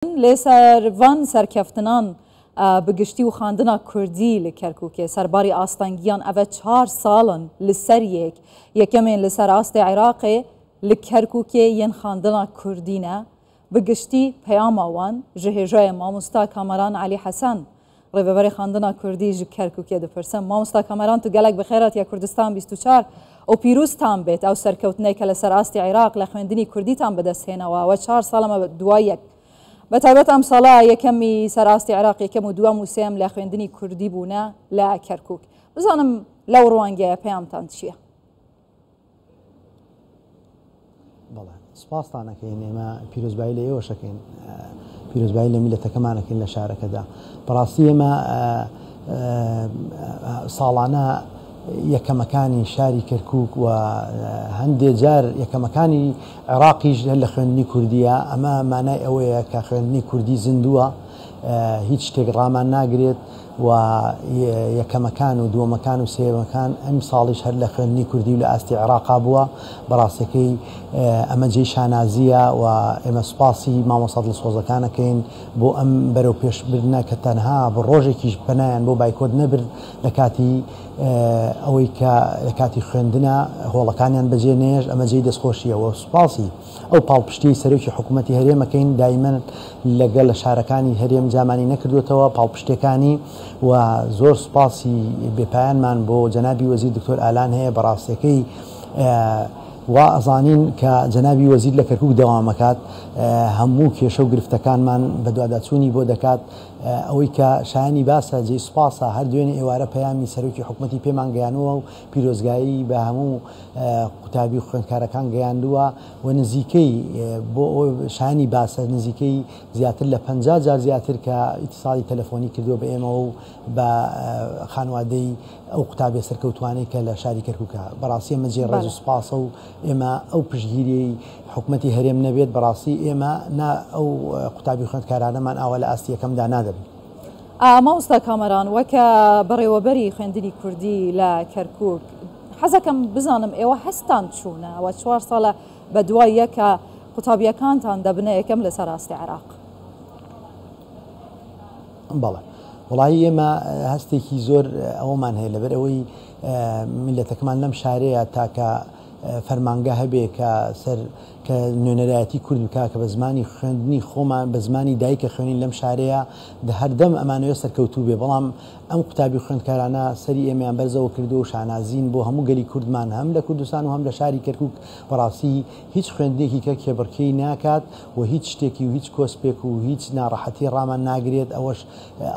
لسروان سرکفتنان بگشتی و خواندنا کردی لکرکوک سرباری آستانگیان اوه 4 سالن لسر یکمین لسر آست عراق لکرکوک ین خواندنا کردینه بگشتی پیام آوان جهجای ماموستا کامران علی حسن ریوبری خواندنا کردی ج کرکوک دپرسم ماموستا کامران تو گلک بخیرات یا کردستان 24 او پیروز تام بیت او سرکوتنه که لسر آست عراق لخوندنی کردی تام بدست هینا و 4 سالم دوایک بتایبەت ئەم ساڵە یەکەمی سەراستی عراق یەکەم و دووەم و سێم لە خوێندنی کوردی بوونە لە کەرکووک بزانم لەو ڕوانگەیە پێیانتان چییە؟ بەڵێ سوپاستانەکەین ئێمە پیرۆزبایی لە ئێوەشەکەین پیرۆزبایی لە میلەتەکەمانەکەین لە شارەکەدا بەڕاستی ئێمە ساڵانە یەکەمەکانی شاری کەرکووک و هەندێک جار یەکەمەکانی عێراقیش لە خوێندنی کوردیە ئەمە مانای ئەوەیە کە خوێندنی کوردی زیندووە هیچ شتێک ڕامان ناگرێت و یەکەمەکان و دووەمەکان و سێوەکان ئەم ساڵیش هەر لە خوێندنی کوردی و لە ئاستی عێراقا بووە بەڕاستەکەی ئەمە جێی شانازیە و ئێمە سوپاسی مامۆستا دڵسۆزەکانەکەین بۆ ئەم بەرەو پێشبردنە کە تەنها بە ڕۆژێکیش پەنایان بۆ بایکۆت نەبرد لە کاتی ئەوەی کە لە کاتی خوێندنە هۆڵەکانیان بەجێ نێژ ئەمە جێی دەستخۆشیەوە سوپاسی ئەو پاڵپشتی سەرۆکی حکوومەتی هەرێمەکەین دایمەن لەگەڵ لە شارەکانی هەرێم جامانی نەکردوێتەوە پاڵپشتەکانی و زۆر سوپاسی بێپایانمان بۆ جەنابی وەزیر دکتۆر ئالان هەیە بەڕاستیەکەی و ئەزانین کە جەنابی وەزیر لە کەرکووک دەوامەکات هەموو کێشە و گرفتەکانمان بە دواداچوونی بۆ دەکات ئەوەی کە شایانی باسە جێی سوپاسە هەر دوێنێ ئێوارە پەیامی سەرۆکی حکوومەتی پێمان گەیانەوە و پیرۆزگایی بە هەموو قوتابی و خوێندکارەکان گەیاندووە و نزیکەی بۆ شایانی باسە نزیکەی زیاتر لە 50 جار زیاتر کە ئیتیساڵی تەلەفۆنی کردووە بە ئێمە و بە خانوادەی ئەو قوتابی سەرکەوتوانەی کە لە شاری کەرکووکە بەڕاستی ئێمە جێ ڕێز و سوپاسە و ئێمە ئەو پشتگیری حکوومەتی هەرێم نەبێت بەڕاستی ئێمە ئەو قوتابی خوێندکارانەمان ئاوا لە ئاستی یەکەمدا نادەبن. مامۆستا کامەران وەکە بەڕێوەبەری خوێندنی کوردی لە کەرکووک حەزەکەم بزانم ئێوە هەستان چوونە و 4 ساڵە بە دوای یەکە قوتابیەکانتان دەبنە یەکەم لەسەر ئاستی عێراق. بەڵێ وڵایی ئێمە هەستێکی زۆر ئەوەمان هەیە لەبەر ئەوەی میلەتەکەمان لەم شارەیە تاکە فەرمانگە هەبێ کە سەر کە نوێنەرایەتی کورد بکە کە بە زمانی خوێندنی خۆمان بە زمانی دایکە خوێنین لەم شارەیە هەردەم ئەمانەوە سەرکەوتوو بێ بەڵام ئەم قوتابی خوێندکارانە سەری ئێمەیان بەرزەوە کردو و شانازین بۆ هەموو گەلی کوردمان هەم لە کوردستان و هەم لە شاری کەرکووک بەڕاستی هیچ خوێندنێکی کە کێبڕکەی ناکات و هیچ شتێکی و هیچ کۆسپێک و هیچ ناڕەحەتی ڕامان ناگرێت ئەوەش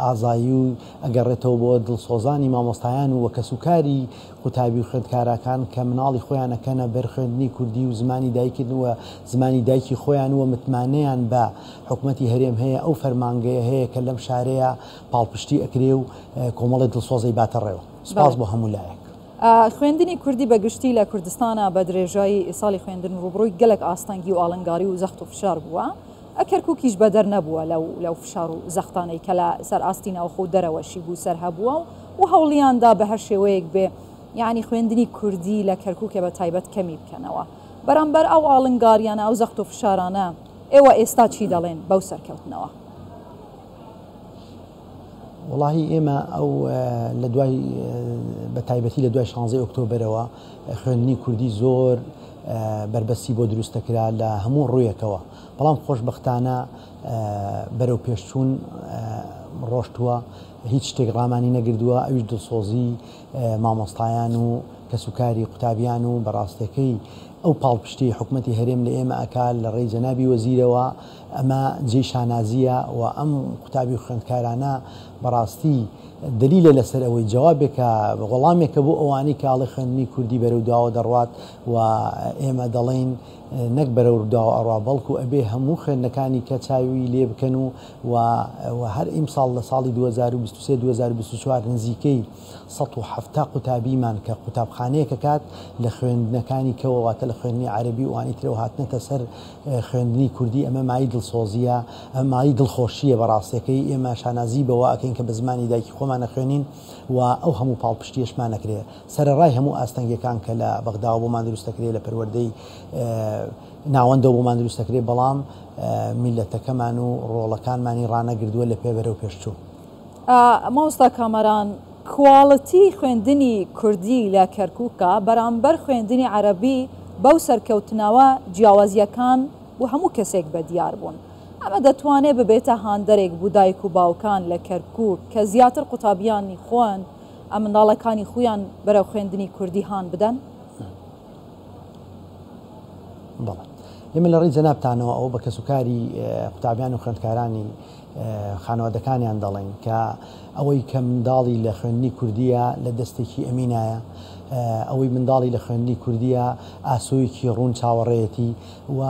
ئازایی و ئەگەڕێتەوە بۆ دڵسۆزانی مامۆستایان و کەسوکاری قوتابی و خوێندکارەکان کە مناڵی خۆیانەکەنە بەر خوێندنی کوردی و زمانی دایکردنەوە زمانی دایکی خۆیان وە متمانەیان بە حکوومەتی هەرێم هەیە ئەو فەرمانگەیە هەیە کە لەم شارەیە پاڵپشتی ئەکرێ و کۆمەڵی دڵسۆزەی باتە ڕێوە سپاس بۆ هەموو لایەک. خوێندنی کوردی بەگشتی لە کوردستانە بە درێژایی ساڵی خوێندن ڕوبڕووی گەلک ئاستانگی و ئاڵنگاری و زەخت و فشار بووە کەرکووکیش بەدەر نەبووە لەو فشار و زەختانەی کە لە سەر ئاستی ناوخۆ دەرەوەشی بوو سەر هەبووە و هەوڵیاندا بە هەر شێوەیەک بێ یعنی خوێندنی کوردی لە کەرکووکە بە تایبەت کەمی بکەنەوە بەرامبەر ئەو ئاڵنگاریانە ئەو زەخت و فشارانە ئێوە ئێستا چی دەڵێن بەو سەرکەوتنەوە؟ وڵاهی ئێمە ئەو لە دوای بە تایبەتی لە دوای 16 ئۆکتۆبرەوە خوێندنی کوردی زۆر بربەستی بۆ دروستەکرا لە هەموو ڕوویەکەوە بەڵام خۆشبەختانە بەرەو پێشچوون ڕۆشتووە هیچ شتێک ڕامانی نەگردووە ئەویش دڵسۆزی مامۆستایان و کەسوکاری قوتابیان و بەڕاستەکەی ئەو پاڵپشتی حکوومەتی هەرێم لە ئێمە ئەکال لە ڕێی جەنابی وەزیرەوە ئەمە جێی شانازیە و ئەم قوتابی خوێندکارانە بەڕاستی دلیلە لەسەر ئەوەی جوابێکە وەڵامێکە بۆ ئەوانەی کاڵی خوێندنی کوردی بەرەو داوە دەڕوات و ئێمە دەڵێن نەک بەرەو داوە ئەڕوا بەڵکو ئەبێ هەموو خوێندنەکانی کە چاوی لێ بکەن و هەر ئیمساڵ لە ساڵی 2023-2024 نزیکەی 170 قوتابیمان کە قوتابخانەیەکە کات لە خوێندنەکانی کەواتە لە لە خوێندنی عەربی وانی ترەوە هاتنەتە سەر خوێندنی کوردی ئەمە مای دڵسۆزیە ئەمە مای دڵخۆشیە بەڕاستیەکەی ئێمە شانازی بەوە ئەکەین کە بە زمانی دایکی خۆمان نەخوێنین و ئەو هەموو پاڵپشتیشمان نەکرێ سەرڕای هەموو ئاستەنگەکان کە لە بەغداوە بۆمان دروستەکرێ لە پەروەردەی ناوەندەوە بۆمان دروستەکرێ بەڵام میلەتەکەمان و ڕۆڵەکانمانی ڕانەگردووە لە پێبەرە و پێشچوو. مامۆستا کامەران کواڵەتی خوێندنی کوردی لە کەرکووکە بەرامبەر خوێندنی عەرەبی بەو سەرکەوتنەوە جیاوازیەکان و هەموو کەسێک بە دیار بوون. ئەمە دەتوانێت ببێتە هاندەرێک بوو دایک و باوکان لە کەرکووک کە زیاتر قوتابیانی خۆن ئەم منداڵەکانی خۆیان بەرەو خوێندنی کوردی هان بدەن؟ بەڵێ ئێمە لە ڕێی جەنابتانەوە ئەو بە کەسوکاری قوتابیان و خوێندکارانی خانەوادەکانیان دەڵێن کە ئەوەی کە منداڵی لە خوێندنی کوردیە لە دەستێکی ئەمینایە ئەوەی منداڵی لە خوێندنی کوردیە ئاسۆیەکی ڕوون چاوەڕێەتی و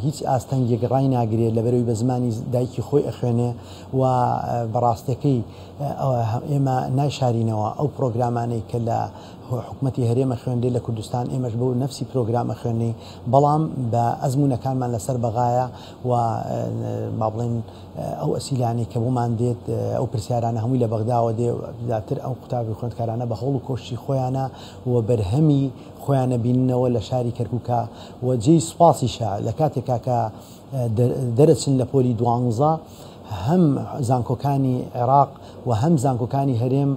هیچ ئاستەنگێک ڕای ناگرێت لەبەرەوەی بە زمانی دایکی خۆی ئەخوێنێ و بەڕاستەکەی ئێمە نایشارینەوە ئەو پرۆگرامانەی کە لە حکوومەتی هەرێمە خوێندێ لە کوردستان ئێمەش بەو نفسی پرۆگرامە خوێنی بەڵام بە ئەزمونونەکانمان لەسەر بەغایە و با بڵێن ئەو ئەسیلانی کە بۆمان دێت ئەو پرسیارانە هەمووی لە بەغداوە دێ زیاتر ئەو قوتابی خوێندکارانە بە هەوڵ و کۆشتی خۆیانە و بەرهەمی خۆیانە بیننەوە لە شاری کەرکووکە و جێی سوپاسیشە لە کاتێکا کە دەرەچن لە پۆلی 12 هەم زانکۆکانی عێراق و هەم زانکۆکانی هەرێم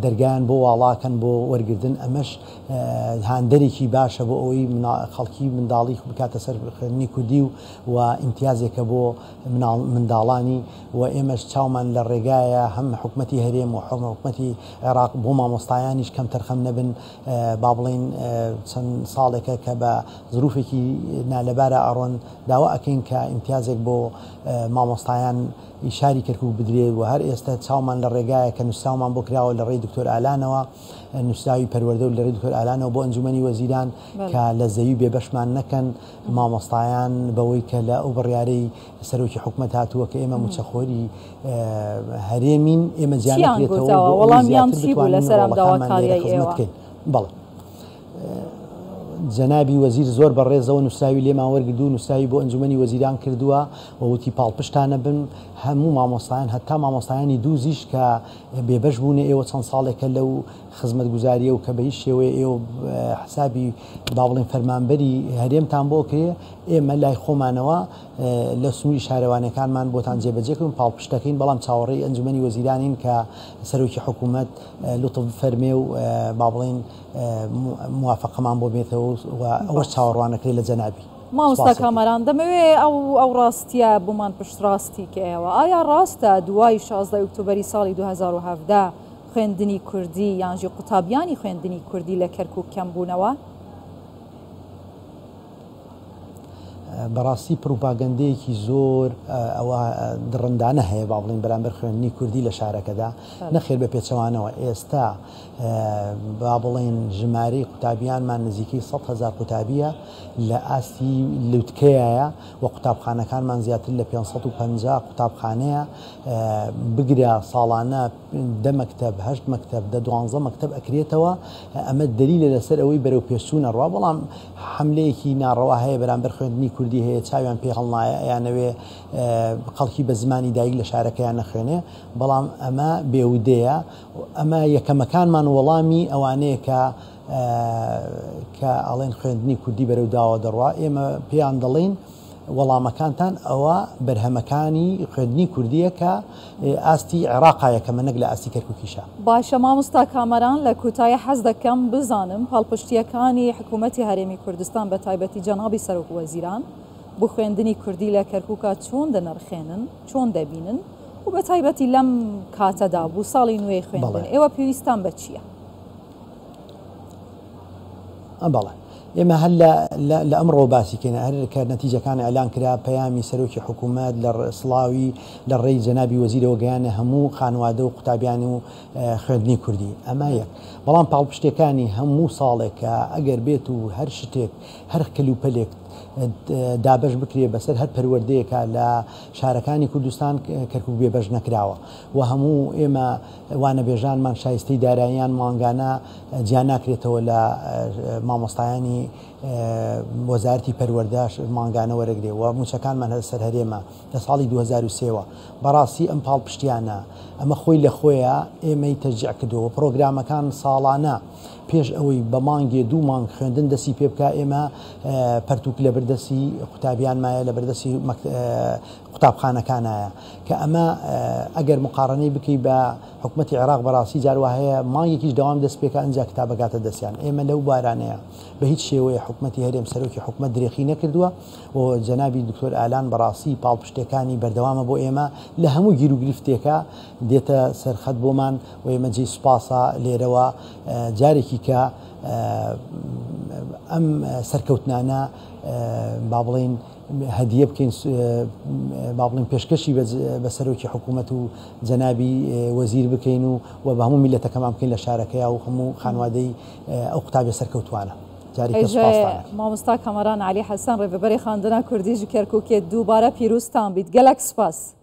دەرگیان بۆ واڵاکەن بۆ وەرگردن ئەمەش هاندەرێکی باشە بۆ ئەوەی خەڵکی منداڵی بکاتە سەر خوێندنی کوردی و ئیمتیازێکە بۆ منداڵانی و ئێمەش چاومان لە ڕێگایە هەم حکوومەتی هەرێم و حکوومەتی عێراق بۆ مامۆستایانیش کەم تەرخەم نەبن با بڵێن چەند ساڵێکە کە بە زروفێکی نالەبارە ئەڕۆن داوا ئەکەین کە ئیمتیازێک بۆ مامۆستایان ئیشاری کەرکووک بدرێت و هەر ئێستا چاومان لە ڕێگایە کە نووساومان بۆ کراوە لە ڕێی دکتۆر ئالانەوە نووسراوی پەروەردە و لە ڕێی دکتۆر ئالانەوە بۆ ئەنجومەنی وەزیران کە لە زەوی بێبەشمان نەکەن مامۆستایان بەوەی کە لە ئەو بڕیارەی سەرۆکی حکوومەت هاتووە کە ئێمە موچەخۆری هەرێمین ئێمە زیانەکرێتەوە وەڵامیان چی بوو لەسەر ئەم داواکاریەی ئێوە؟ بەڵێ جەنابی وەزیر زۆر بەڕێزەوە نووسراوی لێمان وەرگردوو نووسراوی بۆ ئەنجومەنی وەزیران کردووە و وتی پاڵپشتانە بن هەموو مامۆستایان هەتا مامۆستایانی دووزیش کە بێبەش بوون ئێوە چەند ساڵێکە لەو خزمەت گوزاریە و کە بە هیچ شێوەیە ئێوە حسابی با بڵێن فەرمانبەری هەرێمتان بۆ کرێ ئێمە لای خۆمانەوە لە سنووری شارەوانەکانمان بۆتان جێبەجێکردن پاڵپشتەکەین بەڵام چاوەڕێی ئەنجومەنی وەزیرانین کە سەرۆکی حکوومەت لوتف فەرمێ و با بڵێن موافقەمان بۆ بێتەوە و ئەوەش چاوەڕوانەکرێت لە جەنابی. مامۆستا کامەران دەمەوێت ئەو ڕاستیە بۆمان پشت ڕاستی کە ئێوە ئایا ڕاستە دوای 16 ئۆکتۆبەری ساڵی 2017 خوێندنی کوردی یانجی قوتابیانی خوێندنی کوردی لە کەرکووک کەم بوونەوە؟ بەڕاستی پروپاگەندەیەکی زۆر ئەوە دڕندانە هەیە با بڵێن بەرامبەر خوێندنی کوردی لە شارەکەدا نەخێر بە پێچەوانەوە ئێستا با بڵێن ژمارەی قوتابیانمان نزیکەی 100,000 قوتابیە لە ئاستی لوتکەیە و قوتابخانەکانمان زیاتر لە 550 قوتابخانەیە بگرە ساڵانە 10 مەکتەب 8 مەکتەب 12 مەکتەب ئەکرێتەوە ئەمە دلیلە لەسەر ئەوەی بەرەو پێشچوونە ڕوا بەڵام حملەیەکی ناڕەوا هەیە بەرامبەر خوێندنی کوردی هەیە چاویان پێ هەڵنایە یانەوێ خەڵکی بە زمانی دایک لە شارەکەیان نەخوێنێ بەڵام ئەمە بێودەیە ئەمە یەکەمەکانمان وەڵامی ئەوانەیە کە ئەڵێن خوێندنی کوردی بەرەو داوە دەڕوا ئێمە پێیان دەڵێن وەڵامەکانتان ئەوە بەرهەمەکانی خوێندنی کوردیە کە ئاستی عێراقایە کە منەک لە ئاستی کەرکووکیشە. باشە مامۆستا کامەران لە کۆتایی حەز دەکەم بزانم هەڵپشتیەکانی حکوومەتی هەرێمی کوردستان بە تایبەتی جەنابی سەرۆک وەزیران بۆ خوێندنی کوردی لە کەرکووکە چۆن دەنرخێنن چۆن دەبینن و بە تایبەتی لەم کاتەدا بوو ساڵی نوێی خوێندن ئێوە پێویستان بە چییە؟ بەڵێ ئێمە هەر لە ئەمڕۆ باسیکەینە هەر کە نەتیجەکان ئەلان کرا پەیامی سەرۆکی حکوومەت لە سڵاوی لە ڕێی جەنابی وەزیرەوە گەیانە هەموو خانوادە و قوتابیانی و خوێندنی کوردی ئەمە یەک بەڵام پاڵپشتەکانی هەموو ساڵێکە ئەگەر بێت و هەر شتێک هەر کەلوپەلێک دابش بکرێ بەسەر هەر پەروەردەیەکە لە شارەکانی کوردستان کەرکووک بێبەش نەکراوە و هەموو ئێمە وانە بێژانمان شایستەی داراییان ماوەنگانە جیان ناکرێتەوە لە مامۆستایانی وەزارەتی پەروەردەش ماگانە وەرەگرێ و موچەکانمان هەر هەرێمە لە ساڵی 2023ەوە بەڕاستی ئەم پاڵ پشتیانە ئەمە خۆی لە خۆیە ئێمەی تەرجیع کردەوە پرۆگرامەکان ساڵانە پێش ئەوەی بە مانگێ 2 مانگ خوێندن دەستی پێ بکە ئێمە پەرتوک لە بەردەسی قوتابیان مایە لە بەردەسی قوتابخانەکانایە کە ئەمە ئەگەر مقارنەی بکەی بە حکوومەتی عێراق بەڕاستی جاروە هەیە مانگێکیش دەوام دەست پێکە ئەنج کتابەکاتە دەستیان ئێمە لەو بارانەیە بە هیچ شێوەیە حکوومەتی هەرێم سەرۆکی حکوومەت درێخی نەکردووە و جەنابی دکتۆر ئالان بەڕاستی پاڵپشتەکانی بەردەوامە بۆ ئێمە لە هەموو گیر و گرفتێکە دێتە سەرخەت بۆمان و ئێمە جێی سوپاسە لێرەوە جارێکی کە ئەم سەرکەوتنانە با بڵێن هەدیە بکەین با بڵێن پێشکەشی بە سەرۆکی حکوومەت و جەنابی وەزیر بکەین و بە هەموو میلەتەکەمان بکەین لە شارەکەیە و هەموو خانوادەی ئەو قوتابی سەرکەوتوانە. مامۆستا کەمەران علی حەسەن ڕێبەری خواندنە کوردی ji Kerkûkê دووبارە پیرۆزتان بیت gelek spas.